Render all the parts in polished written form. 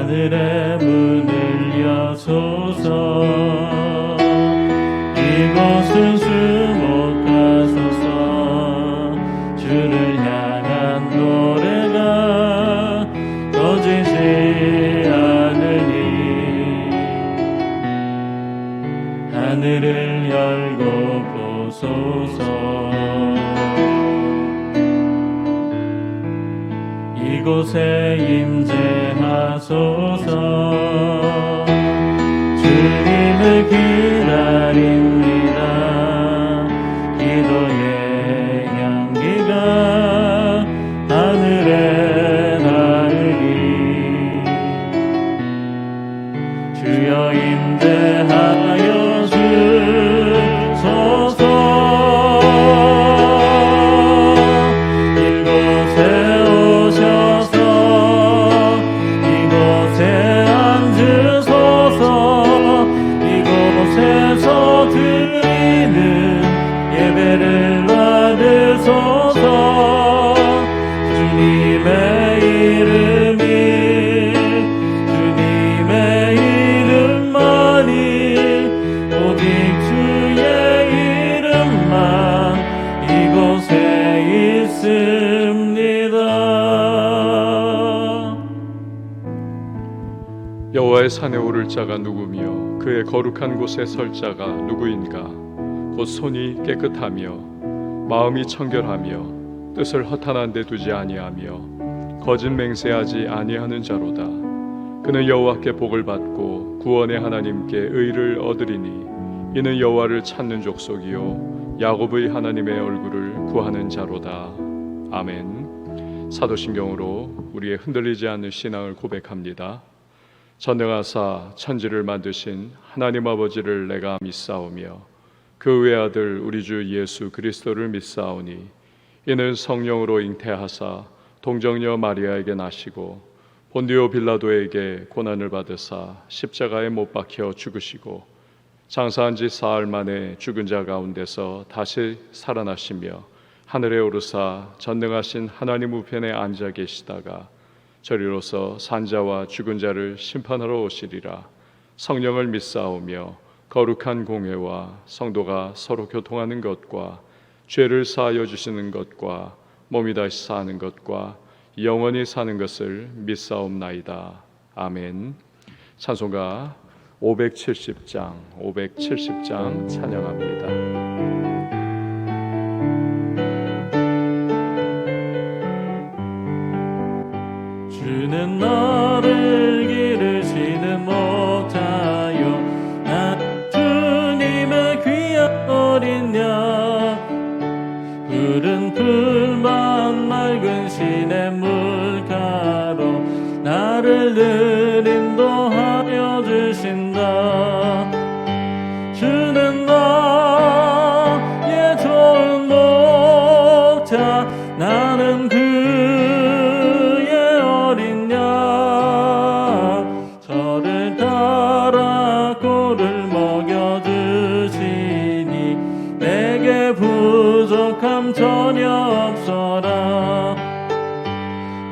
하늘의 문을 여소서. 이곳은 주목하소서. 주를 향한 노래가 꺼지지 않으니 하늘을 열고 보소서. 이곳에 임재하소서. 주님을 기다립니다. 기도의 향기가 하늘에 닿으니 주여 임재하여 주소서. 이곳에 오셔서 이곳에 앉으소서. 이곳에서 드리는 예배를 받으소서. 주님의 이름이 주님의 이름만이 오직 주의 이름만 이곳에 있습니다. 여호와의 산에 오를 자가 누구며 그의 거룩한 곳에 설 자가 누구인가? 곧 손이 깨끗하며 마음이 청결하며 뜻을 허탄한 데 두지 아니하며 거짓 맹세하지 아니하는 자로다. 그는 여호와께 복을 받고 구원의 하나님께 의를 얻으리니 이는 여호와를 찾는 족속이요 야곱의 하나님의 얼굴을 구하는 자로다. 아멘. 사도신경으로 우리의 흔들리지 않는 신앙을 고백합니다. 전능하사 천지를 만드신 하나님 아버지를 내가 믿사오며 그 외아들 우리 주 예수 그리스도를 믿사오니 이는 성령으로 잉태하사 동정녀 마리아에게 나시고 본디오 빌라도에게 고난을 받으사 십자가에 못 박혀 죽으시고 장사한 지 사흘 만에 죽은 자 가운데서 다시 살아나시며 하늘에 오르사 전능하신 하나님 우편에 앉아 계시다가 저리로서 산자와 죽은 자를 심판하러 오시리라. 성령을 믿사오며 거룩한 공회와 성도가 서로 교통하는 것과 죄를 사하여 주시는 것과 몸이 다시 사는 것과 영원히 사는 것을 믿사옵나이다. 아멘. 찬송가 570장 찬양합니다. 주는 너를 기르시는 목자요 나 주님의 귀한 어린 양 푸른 풀만 맑은 시냇물가로 나를 늘 인도하여 주신다. 주는 나의 좋은 목자 나는 그의 어린 양 저를 따라 꼴을 먹여주시니 내게 부족함 전혀 없어라.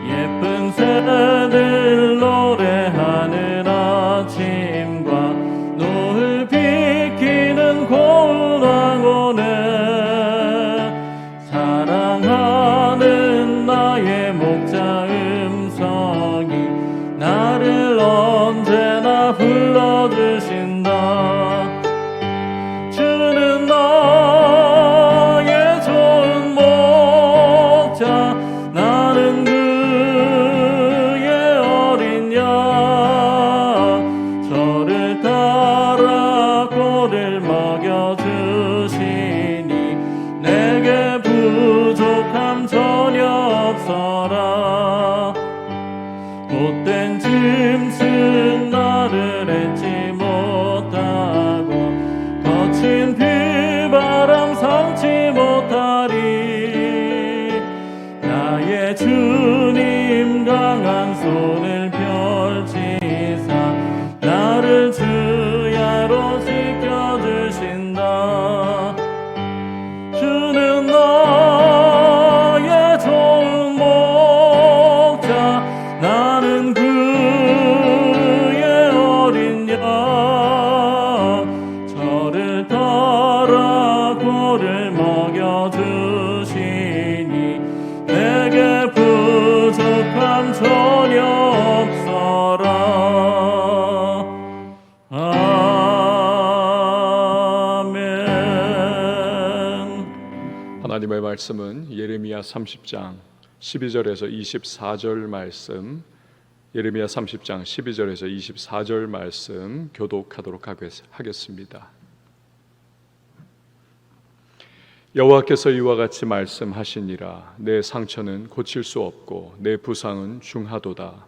예쁜 새들 노래하는 아침과 노을 비키는 고운 황혼에 사랑하는 나의 목자 음성이 나를 언제나 불러주신다. 주는 나의 좋은 목자 나는 그의 하나님의 말씀은 예레미야 30장 12절에서 24절 말씀, 예레미야 30장 12절에서 24절 말씀 교독하도록 하겠습니다. 여호와께서 이와 같이 말씀하시니라. 내 상처는 고칠 수 없고 내 부상은 중하도다.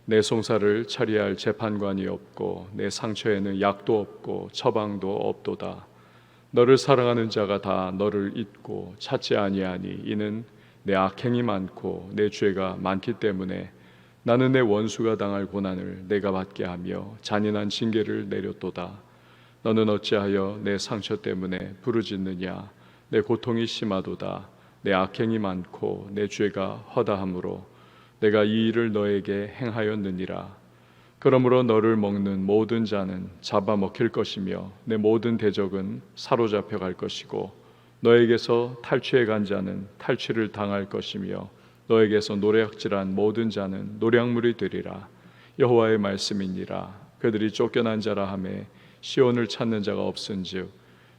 내 송사를 처리할 재판관이 없고 내 상처에는 약도 없고 처방도 없도다. 너를 사랑하는 자가 다 너를 잊고 찾지 아니하니 이는 내 악행이 많고 내 죄가 많기 때문에 나는 내 원수가 당할 고난을 내가 받게 하며 잔인한 징계를 내렸도다. 너는 어찌하여 내 상처 때문에 부르짖느냐. 내 고통이 심하도다. 내 악행이 많고 내 죄가 허다함으로 내가 이 일을 너에게 행하였느니라. 그러므로 너를 먹는 모든 자는 잡아먹힐 것이며 내 모든 대적은 사로잡혀 갈 것이고 너에게서 탈취해 간 자는 탈취를 당할 것이며 너에게서 노략질한 모든 자는 노략물이 되리라. 여호와의 말씀이니라. 그들이 쫓겨난 자라 하매 시온을 찾는 자가 없은즉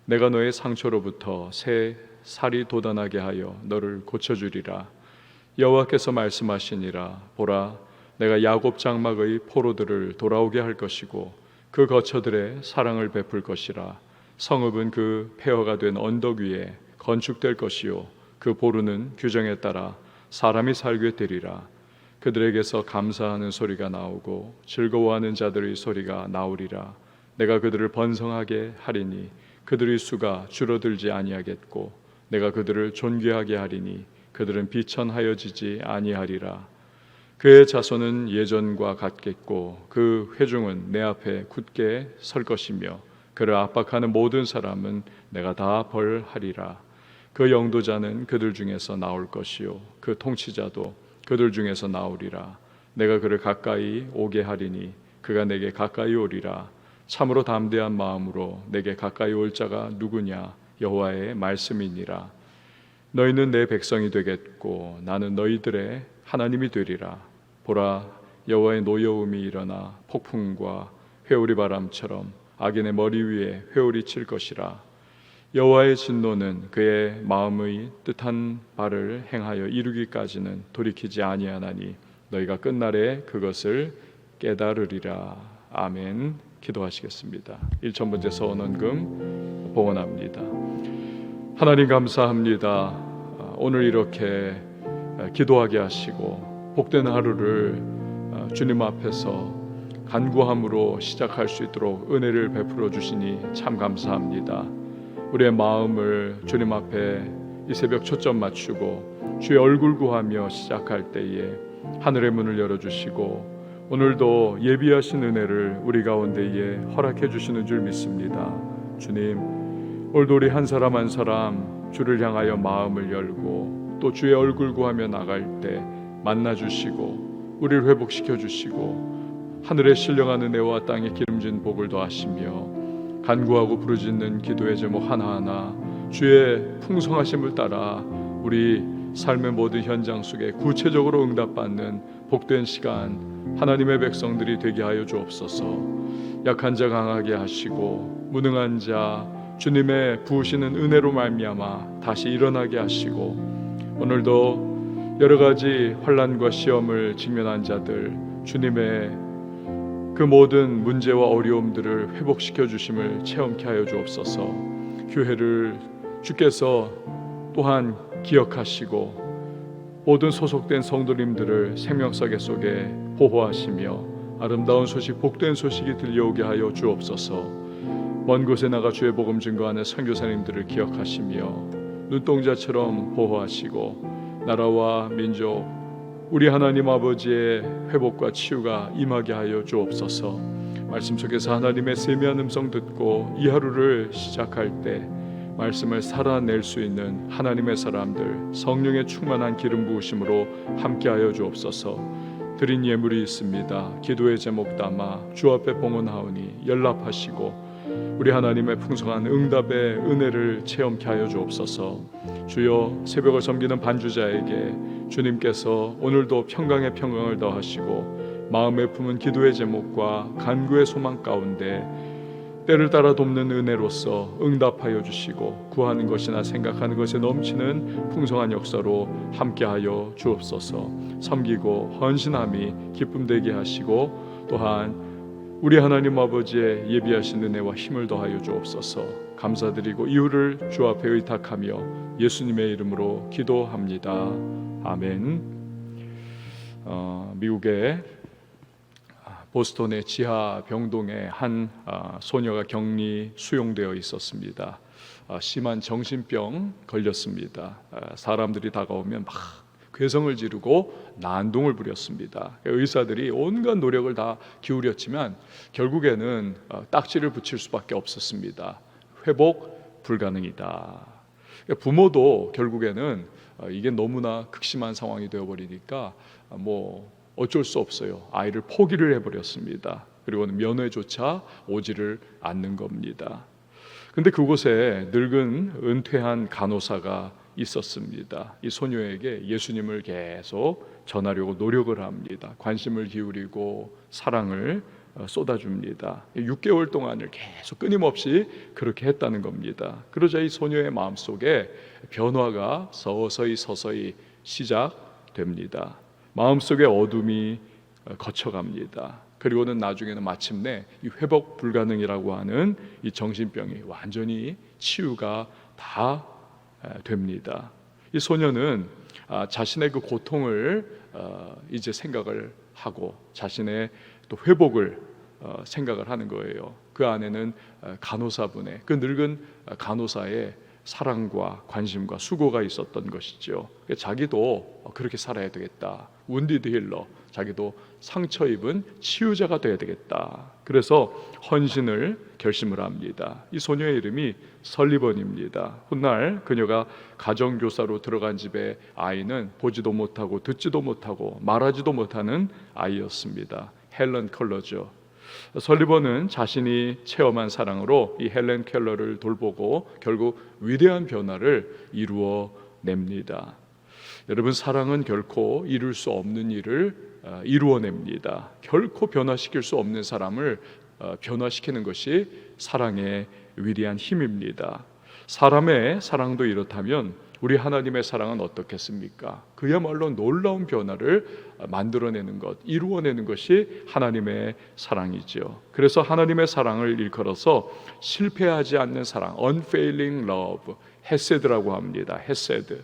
내가 너의 상처로부터 새 살이 돋아나게 하여 너를 고쳐주리라. 여호와께서 말씀하시니라. 보라, 내가 야곱 장막의 포로들을 돌아오게 할 것이고 그 거처들의 사랑을 베풀 것이라. 성읍은 그 폐허가 된 언덕 위에 건축될 것이요 그 보루는 규정에 따라 사람이 살게 되리라. 그들에게서 감사하는 소리가 나오고 즐거워하는 자들의 소리가 나오리라. 내가 그들을 번성하게 하리니 그들의 수가 줄어들지 아니하겠고 내가 그들을 존귀하게 하리니 그들은 비천하여지지 아니하리라. 그의 자손은 예전과 같겠고 그 회중은 내 앞에 굳게 설 것이며 그를 압박하는 모든 사람은 내가 다 벌하리라. 그 영도자는 그들 중에서 나올 것이요 그 통치자도 그들 중에서 나오리라. 내가 그를 가까이 오게 하리니 그가 내게 가까이 오리라. 참으로 담대한 마음으로 내게 가까이 올 자가 누구냐. 여호와의 말씀이니라. 너희는 내 백성이 되겠고 나는 너희들의 하나님이 되리라. 보라, 여호와의 노여움이 일어나 폭풍과 회오리 바람처럼 악인의 머리 위에 회오리 칠 것이라. 여호와의 진노는 그의 마음의 뜻한 바를 행하여 이루기까지는 돌이키지 아니하나니 너희가 끝날에 그것을 깨달으리라. 아멘. 기도하시겠습니다. 1,000번째 서원원금 봉헌합니다. 하나님 감사합니다. 오늘 이렇게 기도하게 하시고 복된 하루를 주님 앞에서 간구함으로 시작할 수 있도록 은혜를 베풀어 주시니 참 감사합니다. 우리의 마음을 주님 앞에 이 새벽 초점 맞추고 주의 얼굴 구하며 시작할 때에 하늘의 문을 열어주시고 오늘도 예비하신 은혜를 우리 가운데에 허락해 주시는 줄 믿습니다. 주님, 오늘도 우리 한 사람 한 사람 주를 향하여 마음을 열고 또 주의 얼굴 구하며 나갈 때 만나 주시고 우리를 회복시켜 주시고 하늘에 신령한 은혜와 땅에 기름진 복을 더하시며 간구하고 부르짖는 기도의 제목 하나하나 주의 풍성하심을 따라 우리 삶의 모든 현장 속에 구체적으로 응답받는 복된 시간 하나님의 백성들이 되게 하여 주옵소서. 약한 자 강하게 하시고 무능한 자 주님의 부으시는 은혜로 말미암아 다시 일어나게 하시고 오늘도 여러 가지 환난과 시험을 직면한 자들 주님의 그 모든 문제와 어려움들을 회복시켜 주심을 체험케 하여 주옵소서. 교회를 주께서 또한 기억하시고 모든 소속된 성도님들을 생명사계 속에 보호하시며 아름다운 소식 복된 소식이 들려오게 하여 주옵소서. 먼 곳에 나가 주의 복음 증거하는 선교사님들을 기억하시며 눈동자처럼 보호하시고 나라와 민족 우리 하나님 아버지의 회복과 치유가 임하게 하여 주옵소서. 말씀 속에서 하나님의 세미한 음성 듣고 이 하루를 시작할 때 말씀을 살아낼 수 있는 하나님의 사람들 성령의 충만한 기름 부으심으로 함께하여 주옵소서. 드린 예물이 있습니다. 기도의 제목 담아 주 앞에 봉헌하오니 연락하시고 우리 하나님의 풍성한 응답의 은혜를 체험케 하여 주옵소서. 주여 새벽을 섬기는 반주자에게 주님께서 오늘도 평강의 평강을 더하시고 마음에 품은 기도의 제목과 간구의 소망 가운데 때를 따라 돕는 은혜로서 응답하여 주시고 구하는 것이나 생각하는 것에 넘치는 풍성한 역사로 함께하여 주옵소서. 섬기고 헌신함이 기쁨되게 하시고 또한 우리 하나님 아버지의 예비하신 은혜와 힘을 더하여 주옵소서. 감사드리고 이유를 주 앞에 의탁하며 예수님의 이름으로 기도합니다. 아멘. 미국의 보스턴의 지하 병동에 한 소녀가 격리 수용되어 있었습니다. 심한 정신병 걸렸습니다. 사람들이 다가오면 막 괴성을 지르고 난동을 부렸습니다. 의사들이 온갖 노력을 다 기울였지만 결국에는 딱지를 붙일 수밖에 없었습니다. 회복 불가능이다. 부모도 결국에는 이게 너무나 극심한 상황이 되어버리니까 어쩔 수 없어요. 아이를 포기를 해버렸습니다. 그리고는 면회조차 오지를 않는 겁니다. 근데 그곳에 늙은 은퇴한 간호사가 있었습니다. 이 소녀에게 예수님을 계속 전하려고 노력을 합니다. 관심을 기울이고 사랑을 쏟아줍니다. 6개월 동안을 계속 끊임없이 그렇게 했다는 겁니다. 그러자 이 소녀의 마음속에 변화가 서서히 시작됩니다. 마음속에 어둠이 거쳐갑니다. 그리고는 나중에는 마침내 이 회복 불가능이라고 하는 이 정신병이 완전히 치유가 다 됩니다. 이 소녀는 자신의 그 고통을 이제 생각을 하고 자신의 또 회복을 생각을 하는 거예요. 그 안에는 간호사분의 그 늙은 간호사의 사랑과 관심과 수고가 있었던 것이죠. 자기도 그렇게 살아야 되겠다. 운디드 힐러, 자기도 상처 입은 치유자가 되어야 되겠다. 그래서 헌신을 결심을 합니다. 이 소녀의 이름이 설리번입니다. 훗날 그녀가 가정교사로 들어간 집의 아이는 보지도 못하고 듣지도 못하고 말하지도 못하는 아이였습니다. 헬런 컬러죠. 설리번은 자신이 체험한 사랑으로 이 헬렌 켈러를 돌보고 결국 위대한 변화를 이루어냅니다. 여러분, 사랑은 결코 이룰 수 없는 일을 이루어냅니다. 결코 변화시킬 수 없는 사람을 변화시키는 것이 사랑의 위대한 힘입니다. 사람의 사랑도 이렇다면 우리 하나님의 사랑은 어떻겠습니까? 그야말로 놀라운 변화를 만들어내는 것, 이루어내는 것이 하나님의 사랑이죠. 그래서 하나님의 사랑을 일컬어서 실패하지 않는 사랑, unfailing love, 헤세드라고 합니다. 헤세드.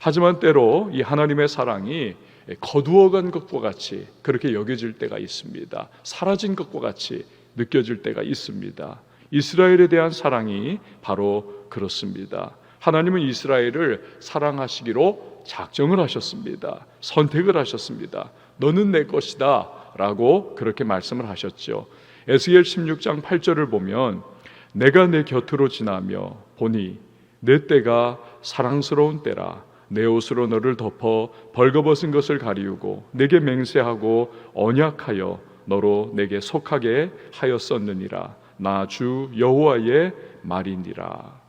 하지만 때로 이 하나님의 사랑이 거두어간 것과 같이 그렇게 여겨질 때가 있습니다. 사라진 것과 같이 느껴질 때가 있습니다. 이스라엘에 대한 사랑이 바로 그렇습니다. 하나님은 이스라엘을 사랑하시기로 작정을 하셨습니다. 선택을 하셨습니다. 너는 내 것이다 라고 그렇게 말씀을 하셨죠. 에스겔 16장 8절을 보면 내가 내 곁으로 지나며 보니 내 때가 사랑스러운 때라. 내 옷으로 너를 덮어 벌거벗은 것을 가리우고 내게 맹세하고 언약하여 너로 내게 속하게 하였었느니라. 나 주 여호와의 말이니라.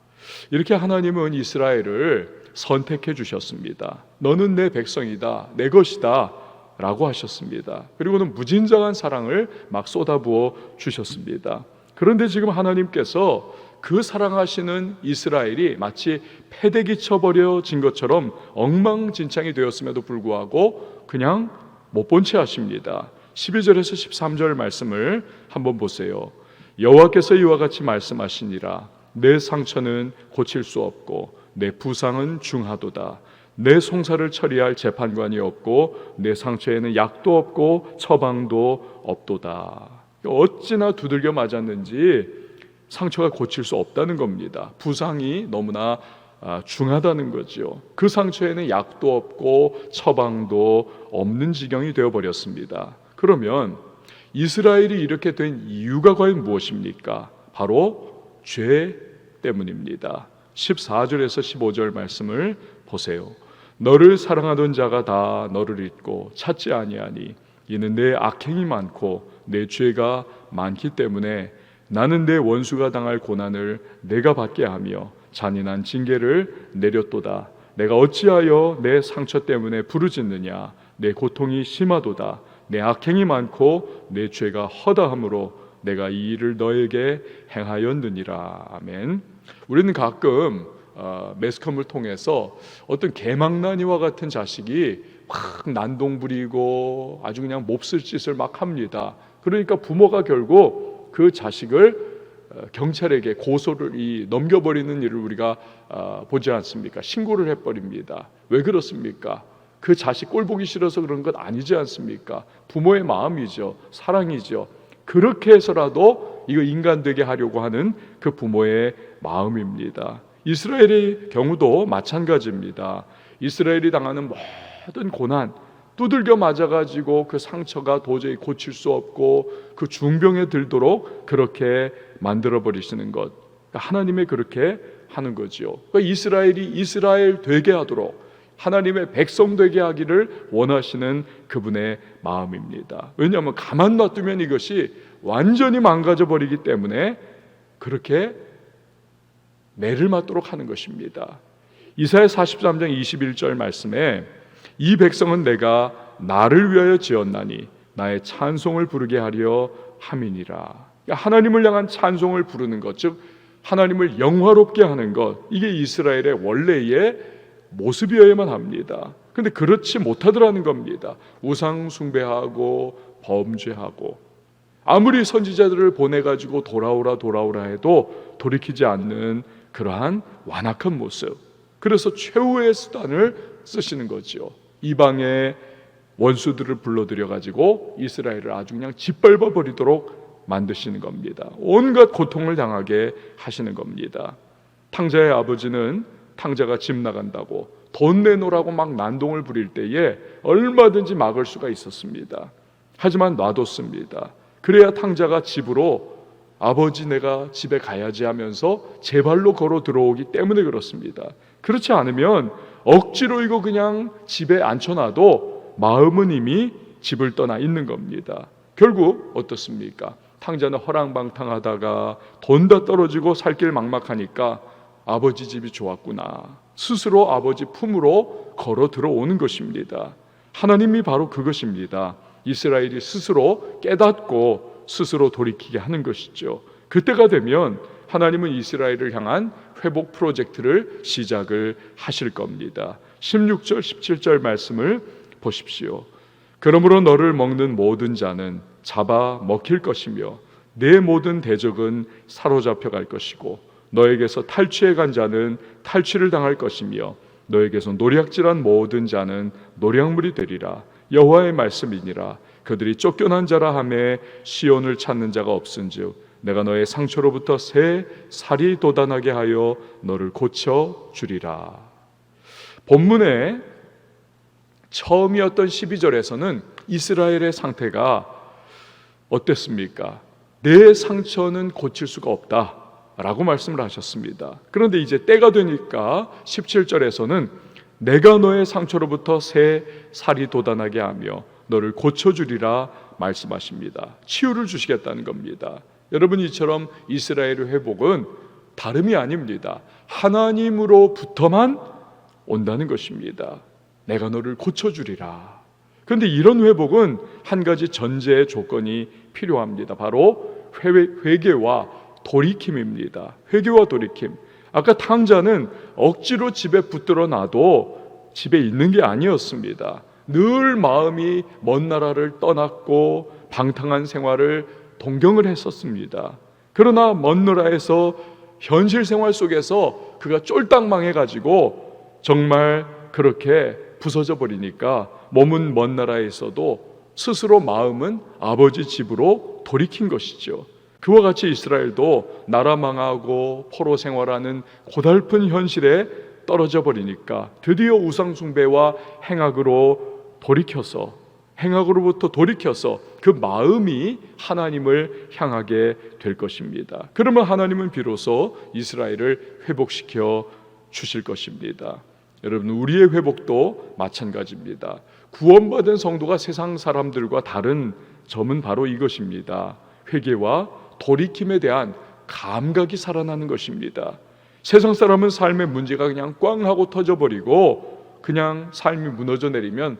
이렇게 하나님은 이스라엘을 선택해 주셨습니다. 너는 내 백성이다, 내 것이다 라고 하셨습니다. 그리고는 무진장한 사랑을 막 쏟아부어 주셨습니다. 그런데 지금 하나님께서 그 사랑하시는 이스라엘이 마치 패대기 쳐버려진 것처럼 엉망진창이 되었음에도 불구하고 그냥 못 본 채 하십니다. 12절에서 13절 말씀을 한번 보세요. 여호와께서 이와 같이 말씀하시니라. 내 상처는 고칠 수 없고 내 부상은 중하도다. 내 송사를 처리할 재판관이 없고 내 상처에는 약도 없고 처방도 없도다. 어찌나 두들겨 맞았는지 상처가 고칠 수 없다는 겁니다. 부상이 너무나 중하다는 거죠. 그 상처에는 약도 없고 처방도 없는 지경이 되어버렸습니다. 그러면 이스라엘이 이렇게 된 이유가 과연 무엇입니까? 바로 죄 때문입니다. 14절에서 15절 말씀을 보세요. 너를 사랑하던 자가 다 너를 잊고 찾지 아니하니 이는 내 악행이 많고 내 죄가 많기 때문에 나는 내 원수가 당할 고난을 내가 받게 하며 잔인한 징계를 내렸도다. 내가 어찌하여 내 상처 때문에 부르짖느냐. 내 고통이 심하도다. 내 악행이 많고 내 죄가 허다함으로 내가 이 일을 너에게 행하였느니라. 아멘. 우리는 가끔 매스컴을 통해서 어떤 개망나니와 같은 자식이 막 난동 부리고 아주 그냥 몹쓸 짓을 막 합니다. 그러니까 부모가 결국 그 자식을 경찰에게 고소를 넘겨버리는 일을 우리가 보지 않습니까? 신고를 해버립니다. 왜 그렇습니까? 그 자식 꼴 보기 싫어서 그런 것 아니지 않습니까? 부모의 마음이죠. 사랑이죠. 그렇게 해서라도 이거 인간 되게 하려고 하는 그 부모의 마음입니다. 이스라엘의 경우도 마찬가지입니다. 이스라엘이 당하는 모든 고난, 두들겨 맞아가지고 그 상처가 도저히 고칠 수 없고 그 중병에 들도록 그렇게 만들어버리시는 것, 하나님의 그렇게 하는 거죠. 그러니까 이스라엘이 이스라엘 되게 하도록, 하나님의 백성 되게 하기를 원하시는 그분의 마음입니다. 왜냐하면 가만 놔두면 이것이 완전히 망가져 버리기 때문에 그렇게 매를 맞도록 하는 것입니다. 이사야 43장 21절 말씀에 이 백성은 내가 나를 위하여 지었나니 나의 찬송을 부르게 하려 함이니라. 그러니까 하나님을 향한 찬송을 부르는 것, 즉 하나님을 영화롭게 하는 것, 이게 이스라엘의 원래의 모습이어야만 합니다. 그런데 그렇지 못하더라는 겁니다. 우상 숭배하고 범죄하고, 아무리 선지자들을 보내가지고 돌아오라 해도 돌이키지 않는 그러한 완악한 모습. 그래서 최후의 수단을 쓰시는 거죠. 이방의 원수들을 불러들여가지고 이스라엘을 아주 그냥 짓밟아 버리도록 만드시는 겁니다. 온갖 고통을 당하게 하시는 겁니다. 탕자의 아버지는 탕자가 집 나간다고 돈 내놓으라고 막 난동을 부릴 때에 얼마든지 막을 수가 있었습니다. 하지만 놔뒀습니다. 그래야 탕자가 집으로 아버지 내가 집에 가야지 하면서 제 발로 걸어 들어오기 때문에 그렇습니다. 그렇지 않으면 억지로 이거 그냥 집에 앉혀놔도 마음은 이미 집을 떠나 있는 겁니다. 결국 어떻습니까? 탕자는 허랑방탕하다가 돈 다 떨어지고 살 길 막막하니까 아버지 집이 좋았구나, 스스로 아버지 품으로 걸어 들어오는 것입니다. 하나님이 바로 그것입니다. 이스라엘이 스스로 깨닫고 스스로 돌이키게 하는 것이죠. 그때가 되면 하나님은 이스라엘을 향한 회복 프로젝트를 시작을 하실 겁니다. 16절 17절 말씀을 보십시오. 그러므로 너를 먹는 모든 자는 잡아 먹힐 것이며 내 모든 대적은 사로잡혀 갈 것이고 너에게서 탈취해 간 자는 탈취를 당할 것이며 너에게서 노략질한 모든 자는 노략물이 되리라. 여호와의 말씀이니라. 그들이 쫓겨난 자라 하매 시온을 찾는 자가 없은즉 내가 너의 상처로부터 새 살이 돋아나게 하여 너를 고쳐 주리라. 본문의 처음이었던 12절에서는 이스라엘의 상태가 어땠습니까? 내 상처는 고칠 수가 없다 라고 말씀을 하셨습니다. 그런데 이제 때가 되니까 17절에서는 내가 너의 상처로부터 새 살이 돋아나게 하며 너를 고쳐주리라 말씀하십니다. 치유를 주시겠다는 겁니다. 여러분, 이처럼 이스라엘의 회복은 다름이 아닙니다. 하나님으로부터만 온다는 것입니다. 내가 너를 고쳐주리라. 그런데 이런 회복은 한 가지 전제의 조건이 필요합니다. 바로 회개와 돌이킴입니다. 회개와 돌이킴. 아까 탕자는 억지로 집에 붙들어 놔도 집에 있는 게 아니었습니다. 늘 마음이 먼 나라를 떠났고 방탕한 생활을 동경을 했었습니다. 그러나 먼 나라에서 현실 생활 속에서 그가 쫄딱 망해가지고 정말 그렇게 부서져 버리니까 몸은 먼 나라에 있어도 스스로 마음은 아버지 집으로 돌이킨 것이죠. 그와 같이 이스라엘도 나라 망하고 포로 생활하는 고달픈 현실에 떨어져 버리니까 드디어 우상 숭배와 행악으로부터 돌이켜서 그 마음이 하나님을 향하게 될 것입니다. 그러면 하나님은 비로소 이스라엘을 회복시켜 주실 것입니다. 여러분, 우리의 회복도 마찬가지입니다. 구원받은 성도가 세상 사람들과 다른 점은 바로 이것입니다. 회개와 돌이킴에 대한 감각이 살아나는 것입니다. 세상 사람은 삶의 문제가 그냥 꽝 하고 터져버리고 그냥 삶이 무너져 내리면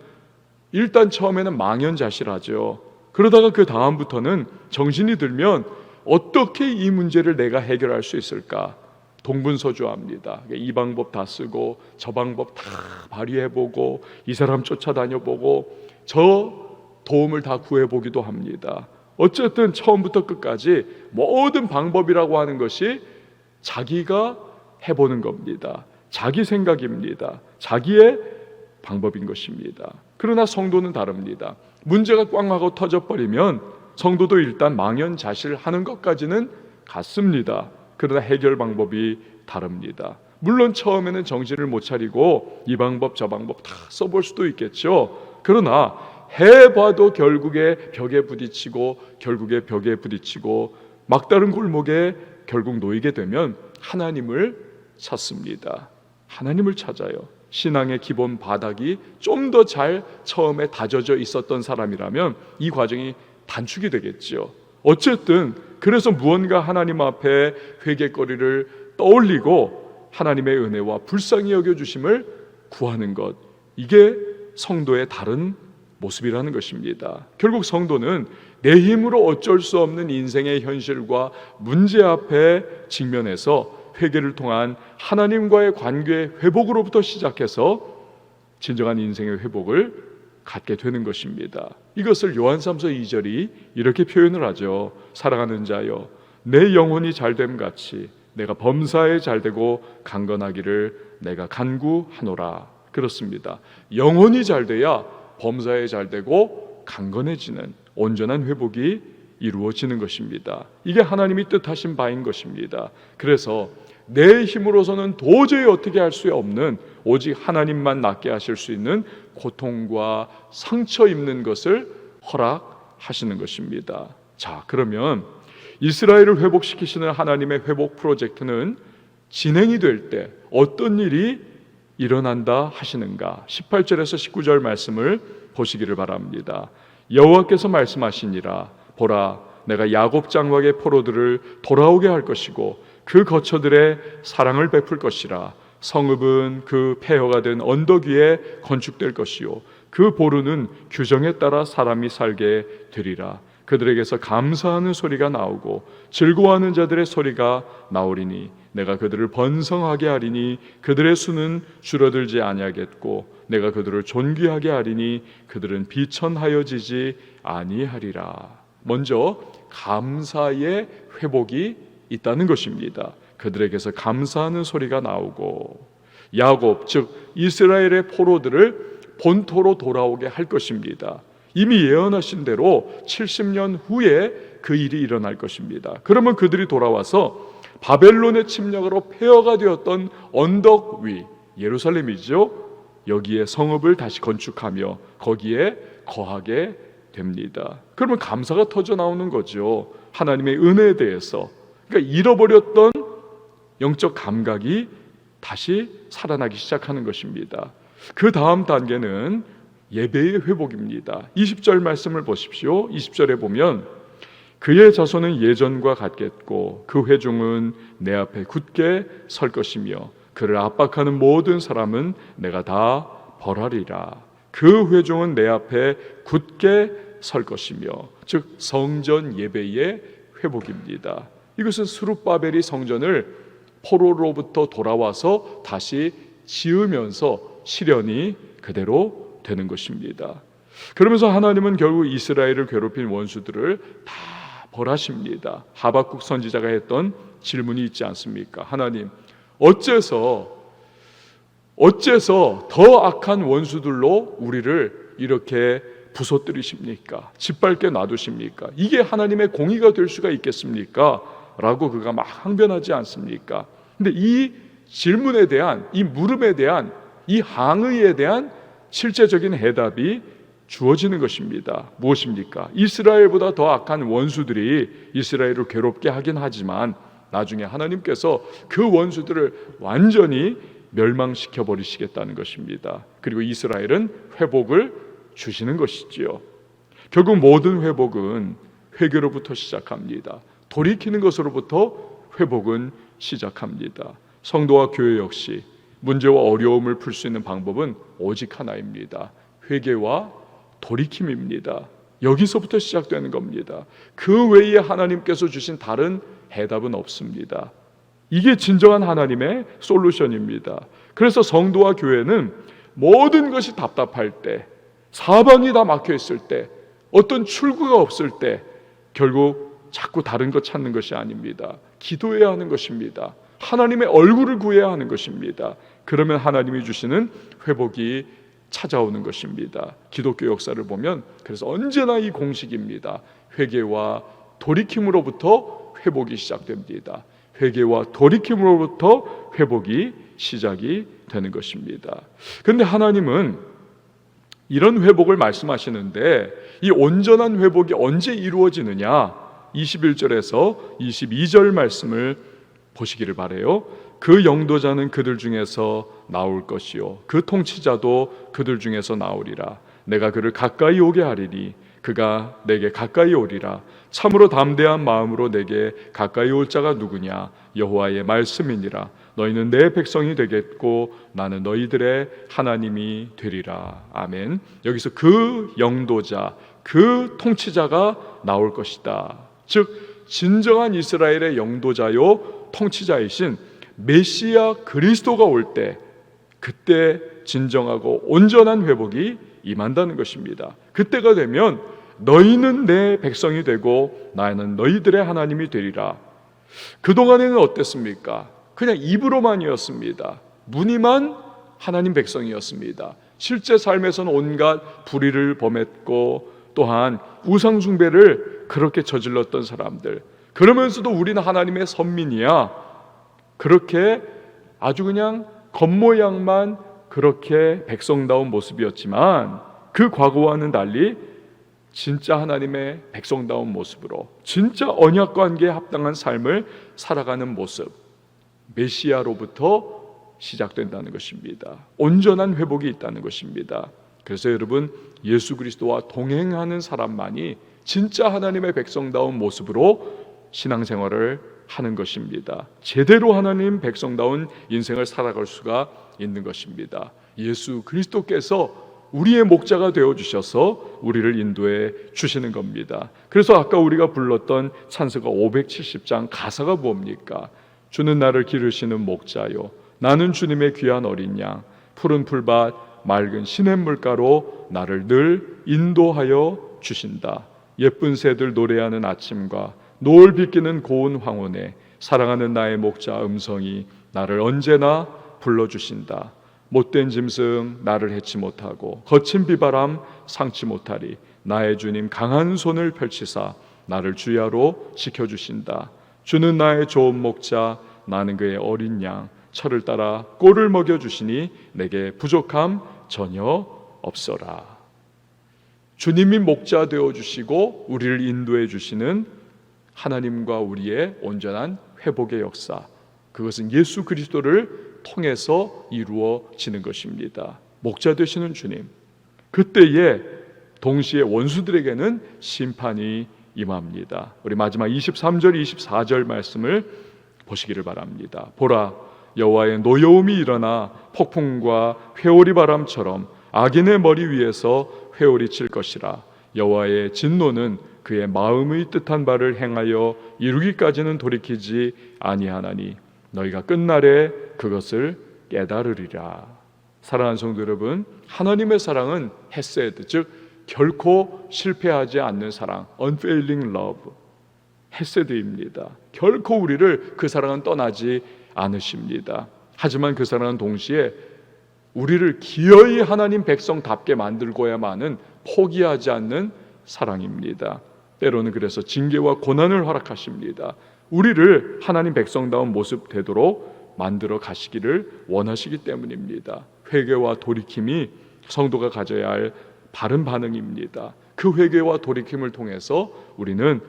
일단 처음에는 망연자실하죠. 그러다가 그 다음부터는 정신이 들면 어떻게 이 문제를 내가 해결할 수 있을까? 동분서주합니다. 이 방법 다 쓰고 저 방법 다 발휘해보고 이 사람 쫓아다녀보고 저 도움을 다 구해보기도 합니다. 어쨌든 처음부터 끝까지 모든 방법이라고 하는 것이 자기가 해보는 겁니다. 자기 생각입니다. 자기의 방법인 것입니다. 그러나 성도는 다릅니다. 문제가 꽝 하고 터져버리면 성도도 일단 망연자실하는 것까지는 같습니다. 그러나 해결 방법이 다릅니다. 물론 처음에는 정신을 못 차리고 이 방법 저 방법 다 써볼 수도 있겠죠. 그러나 해봐도 결국에 벽에 부딪히고 막다른 골목에 결국 놓이게 되면 하나님을 찾습니다. 하나님을 찾아요. 신앙의 기본 바닥이 좀 더 잘 처음에 다져져 있었던 사람이라면 이 과정이 단축이 되겠죠. 어쨌든 그래서 무언가 하나님 앞에 회개거리를 떠올리고 하나님의 은혜와 불쌍히 여겨주심을 구하는 것, 이게 성도의 다른 모습이라는 것입니다. 결국 성도는 내 힘으로 어쩔 수 없는 인생의 현실과 문제 앞에 직면해서 회개를 통한 하나님과의 관계 회복으로부터 시작해서 진정한 인생의 회복을 갖게 되는 것입니다. 이것을 요한삼서 2절이 이렇게 표현을 하죠. 사랑하는 자여, 내 영혼이 잘됨 같이 내가 범사에 잘되고 강건하기를 내가 간구하노라. 그렇습니다. 영혼이 잘돼야 범사에 잘되고 강건해지는 온전한 회복이 이루어지는 것입니다. 이게 하나님이 뜻하신 바인 것입니다. 그래서 내 힘으로서는 도저히 어떻게 할 수 없는 오직 하나님만 낫게 하실 수 있는 고통과 상처 입는 것을 허락하시는 것입니다. 자, 그러면 이스라엘을 회복시키시는 하나님의 회복 프로젝트는 진행이 될 때 어떤 일이 일어난다 하시는가? 18절에서 19절 말씀을 보시기를 바랍니다. 여호와께서 말씀하시니라, 보라, 내가 야곱 장막의 포로들을 돌아오게 할 것이고 그 거처들의 사랑을 베풀 것이라. 성읍은 그 폐허가 된 언덕 위에 건축될 것이요 그 보루는 규정에 따라 사람이 살게 되리라. 그들에게서 감사하는 소리가 나오고 즐거워하는 자들의 소리가 나오리니 내가 그들을 번성하게 하리니 그들의 수는 줄어들지 아니하겠고 내가 그들을 존귀하게 하리니 그들은 비천하여지지 아니하리라. 먼저 감사의 회복이 있다는 것입니다. 그들에게서 감사하는 소리가 나오고 야곱 즉 이스라엘의 포로들을 본토로 돌아오게 할 것입니다. 이미 예언하신 대로 70년 후에 그 일이 일어날 것입니다. 그러면 그들이 돌아와서 바벨론의 침략으로 폐허가 되었던 언덕 위 예루살렘이죠. 여기에 성읍을 다시 건축하며 거기에 거하게 됩니다. 그러면 감사가 터져 나오는 거죠. 하나님의 은혜에 대해서. 그러니까 잃어버렸던 영적 감각이 다시 살아나기 시작하는 것입니다. 그 다음 단계는 예배의 회복입니다. 20절 말씀을 보십시오. 20절에 보면 그의 자손은 예전과 같겠고 그 회중은 내 앞에 굳게 설 것이며 그를 압박하는 모든 사람은 내가 다 벌하리라. 그 회중은 내 앞에 굳게 설 것이며, 즉 성전 예배의 회복입니다. 이것은 스룹바벨이 성전을 포로로부터 돌아와서 다시 지으면서 실현이 그대로 되는 것입니다. 그러면서 하나님은 결국 이스라엘을 괴롭힌 원수들을 다 벌하십니다. 하박국 선지자가 했던 질문이 있지 않습니까? 하나님, 어째서 더 악한 원수들로 우리를 이렇게 부서뜨리십니까? 짓밟게 놔두십니까? 이게 하나님의 공의가 될 수가 있겠습니까? 라고 그가 막 항변하지 않습니까? 근데 이 질문에 대한, 이 물음에 대한, 이 항의에 대한 실제적인 해답이 주어지는 것입니다. 무엇입니까? 이스라엘보다 더 악한 원수들이 이스라엘을 괴롭게 하긴 하지만 나중에 하나님께서 그 원수들을 완전히 멸망시켜 버리시겠다는 것입니다. 그리고 이스라엘은 회복을 주시는 것이지요. 결국 모든 회복은 회개로부터 시작합니다. 돌이키는 것으로부터 회복은 시작합니다. 성도와 교회 역시 문제와 어려움을 풀 수 있는 방법은 오직 하나입니다. 회개와 돌이킴입니다. 여기서부터 시작되는 겁니다. 그 외에 하나님께서 주신 다른 해답은 없습니다. 이게 진정한 하나님의 솔루션입니다. 그래서 성도와 교회는 모든 것이 답답할 때, 사방이 다 막혀 있을 때, 어떤 출구가 없을 때 결국 자꾸 다른 것 찾는 것이 아닙니다. 기도해야 하는 것입니다. 하나님의 얼굴을 구해야 하는 것입니다. 그러면 하나님이 주시는 회복이 찾아오는 것입니다. 기독교 역사를 보면 그래서 언제나 이 공식입니다. 회개와 돌이킴으로부터 회복이 시작됩니다. 회개와 돌이킴으로부터 회복이 시작이 되는 것입니다. 그런데 하나님은 이런 회복을 말씀하시는데 이 온전한 회복이 언제 이루어지느냐? 21절에서 22절 말씀을 보시기를 바라요. 그 영도자는 그들 중에서 나올 것이요 그 통치자도 그들 중에서 나오리라. 내가 그를 가까이 오게 하리니 그가 내게 가까이 오리라. 참으로 담대한 마음으로 내게 가까이 올 자가 누구냐? 여호와의 말씀이니라. 너희는 내 백성이 되겠고 나는 너희들의 하나님이 되리라. 아멘. 여기서 그 영도자, 그 통치자가 나올 것이다. 즉 진정한 이스라엘의 영도자요 통치자이신 메시아 그리스도가 올 때, 그때 진정하고 온전한 회복이 임한다는 것입니다. 그때가 되면 너희는 내 백성이 되고 나는 너희들의 하나님이 되리라. 그동안에는 어땠습니까? 그냥 입으로만이었습니다. 무늬만 하나님 백성이었습니다. 실제 삶에서는 온갖 불의를 범했고 또한 우상 숭배를 그렇게 저질렀던 사람들, 그러면서도 우리는 하나님의 선민이야, 그렇게 아주 그냥 겉모양만 그렇게 백성다운 모습이었지만 그 과거와는 달리 진짜 하나님의 백성다운 모습으로 진짜 언약 관계에 합당한 삶을 살아가는 모습, 메시아로부터 시작된다는 것입니다. 온전한 회복이 있다는 것입니다. 그래서 여러분, 예수 그리스도와 동행하는 사람만이 진짜 하나님의 백성다운 모습으로 신앙생활을 하는 것입니다. 제대로 하나님 백성다운 인생을 살아갈 수가 있는 것입니다. 예수 그리스도께서 우리의 목자가 되어주셔서 우리를 인도해 주시는 겁니다. 그래서 아까 우리가 불렀던 찬송가 570장 가사가 뭡니까? 주는 나를 기르시는 목자요 나는 주님의 귀한 어린 양 푸른 풀밭 맑은 시냇물가로 나를 늘 인도하여 주신다. 예쁜 새들 노래하는 아침과 노을 비끼는 고운 황혼에 사랑하는 나의 목자 음성이 나를 언제나 불러주신다. 못된 짐승 나를 해치 못하고 거친 비바람 상치 못하리. 나의 주님 강한 손을 펼치사 나를 주야로 지켜주신다. 주는 나의 좋은 목자 나는 그의 어린 양 철을 따라 꼴을 먹여주시니 내게 부족함 전혀 없어라. 주님이 목자 되어주시고 우리를 인도해 주시는 하나님과 우리의 온전한 회복의 역사, 그것은 예수 그리스도를 통해서 이루어지는 것입니다. 목자 되시는 주님, 그때에 동시에 원수들에게는 심판이 임합니다. 우리 마지막 23절 24절 말씀을 보시기를 바랍니다. 보라, 여호와의 노여움이 일어나 폭풍과 회오리 바람처럼 악인의 머리 위에서 회오리 칠 것이라. 여호와의 진노는 그의 마음의 뜻한 바를 행하여 이루기까지는 돌이키지 아니하나니 너희가 끝날에 그것을 깨달으리라. 사랑하는 성도 여러분, 하나님의 사랑은 헤세드, 즉 결코 실패하지 않는 사랑, unfailing love, 헤세드입니다. 결코 우리를 그 사랑은 떠나지 않으십니다. 하지만 그 사랑은 동시에 우리를 기어이 하나님 백성답게 만들고야만은 포기하지 않는 사랑입니다. 때로는 그래서 징계와 고난을 허락하십니다. 우리를 하나님 백성다운 모습 되도록 만들어 가시기를 원하시기 때문입니다. 회개와 돌이킴이 성도가 가져야 할 바른 반응입니다. 그 회개와 돌이킴을 통해서 우리는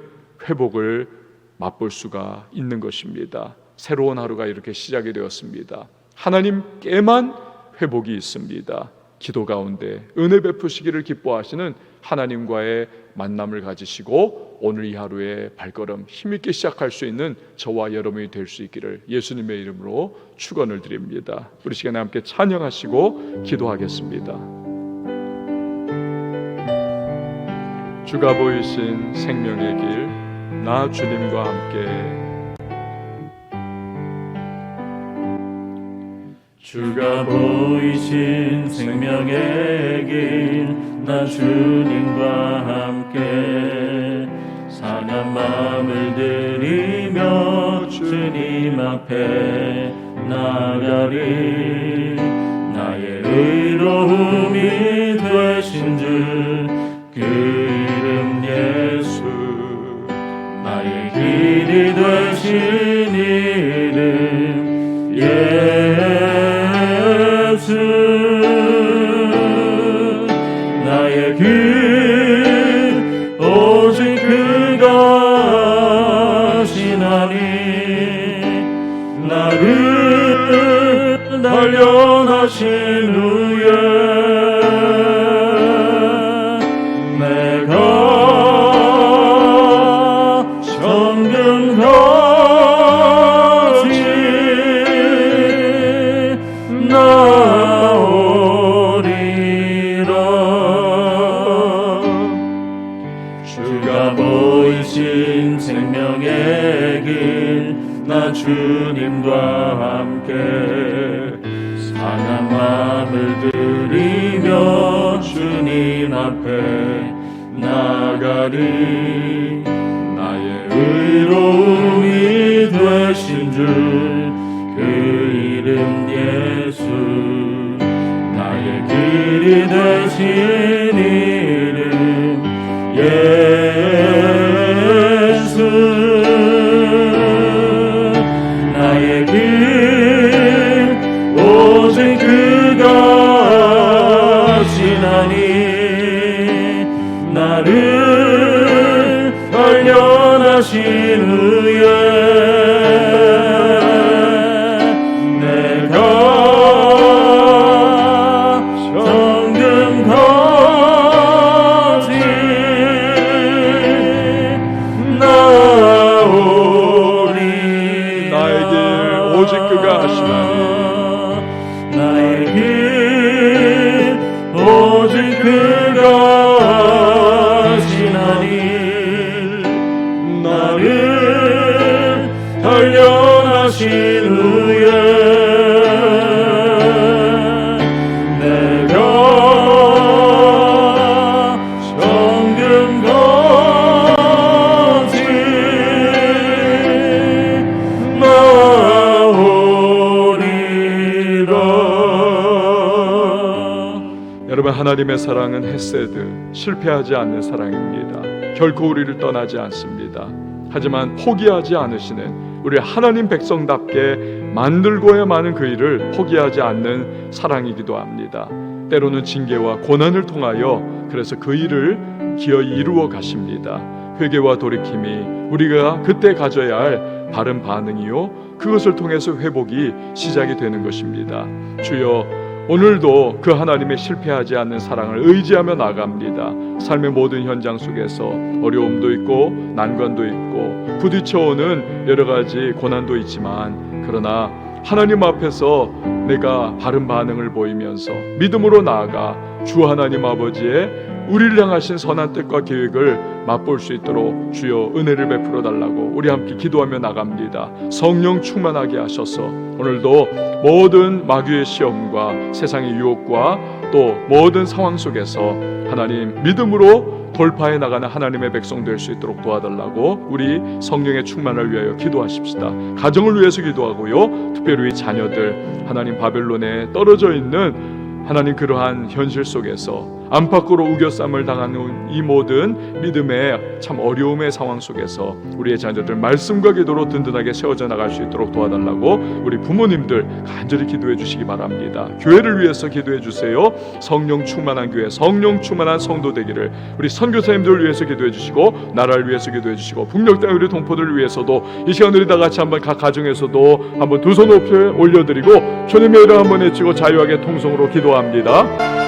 회복을 맛볼 수가 있는 것입니다. 새로운 하루가 이렇게 시작이 되었습니다. 하나님께만 회복이 있습니다. 기도 가운데 은혜 베푸시기를 기뻐하시는 하나님과의 만남을 가지시고 오늘 이 하루의 발걸음 힘있게 시작할 수 있는 저와 여러분이 될 수 있기를 예수님의 이름으로 축원을 드립니다. 우리 시간에 함께 찬양하시고 기도하겠습니다. 주가 보이신 생명의 길, 나 주님과 함께. 주가 보이신 생명의 길, 나 주님과 함께 상한 마음을 들이며 주님 앞에 나가리. 나의 의로움이 되신 주 그 이름 예수, 나의 길이 되신 이름 예수. 나의 길 오직 그가 하시나니, 나를 단련하신 후에 내가 정금같이 나오리라. 주가 보이신 생명의 길, 나 주님과 함께 상한 마음을 들이며 주님 앞에 나가리. 나의 의로움이 되신 주 그 이름 예수, 나의 길이 되신 이름 예수. 나의 길 오직 그가 하시나니, 나를 단련하신 후에 내가 정금같이 나오리. 나의 길 오직 그가 하시나니, 나의 길 오직 그가 하시나니, 나를 단련하신 후에 내가 정금같이 나오리라. 여러분, 하나님의 사랑은 헤세드, 실패하지 않는 사랑입니다. 결코 우리를 떠나지 않습니다. 하지만 포기하지 않으시는 우리 하나님 백성답게 만들고야 마는 그 일을 포기하지 않는 사랑이기도 합니다. 때로는 징계와 고난을 통하여 그래서 그 일을 기어이 이루어 가십니다. 회개와 돌이킴이 우리가 그때 가져야 할 바른 반응이요, 그것을 통해서 회복이 시작이 되는 것입니다. 주여, 오늘도 그 하나님의 실패하지 않는 사랑을 의지하며 나갑니다. 삶의 모든 현장 속에서 어려움도 있고 난관도 있고 부딪혀오는 여러 가지 고난도 있지만, 그러나 하나님 앞에서 내가 바른 반응을 보이면서 믿음으로 나아가 주 하나님 아버지의 우리를 향하신 선한 뜻과 계획을 맛볼 수 있도록 주여 은혜를 베풀어 달라고 우리 함께 기도하며 나갑니다. 성령 충만하게 하셔서 오늘도 모든 마귀의 시험과 세상의 유혹과 또 모든 상황 속에서 하나님 믿음으로 돌파해 나가는 하나님의 백성 될 수 있도록 도와달라고 우리 성령의 충만을 위하여 기도하십시다. 가정을 위해서 기도하고요, 특별히 자녀들 하나님 바벨론에 떨어져 있는 하나님 그러한 현실 속에서 안팎으로 우겨쌈을 당하는 이 모든 믿음의 참 어려움의 상황 속에서 우리의 자녀들 말씀과 기도로 든든하게 세워져 나갈 수 있도록 도와달라고 우리 부모님들 간절히 기도해 주시기 바랍니다. 교회를 위해서 기도해 주세요. 성령 충만한 교회, 성령 충만한 성도 되기를 우리 선교사님들을 위해서 기도해 주시고, 나라를 위해서 기도해 주시고, 북녘 땅 우리 동포들을 위해서도 이 시간 우리 다 같이 한번 각 가정에서도 한번 두 손 높이 올려드리고 주님의 이름 한번 외치고 자유하게 통성으로 기도합니다.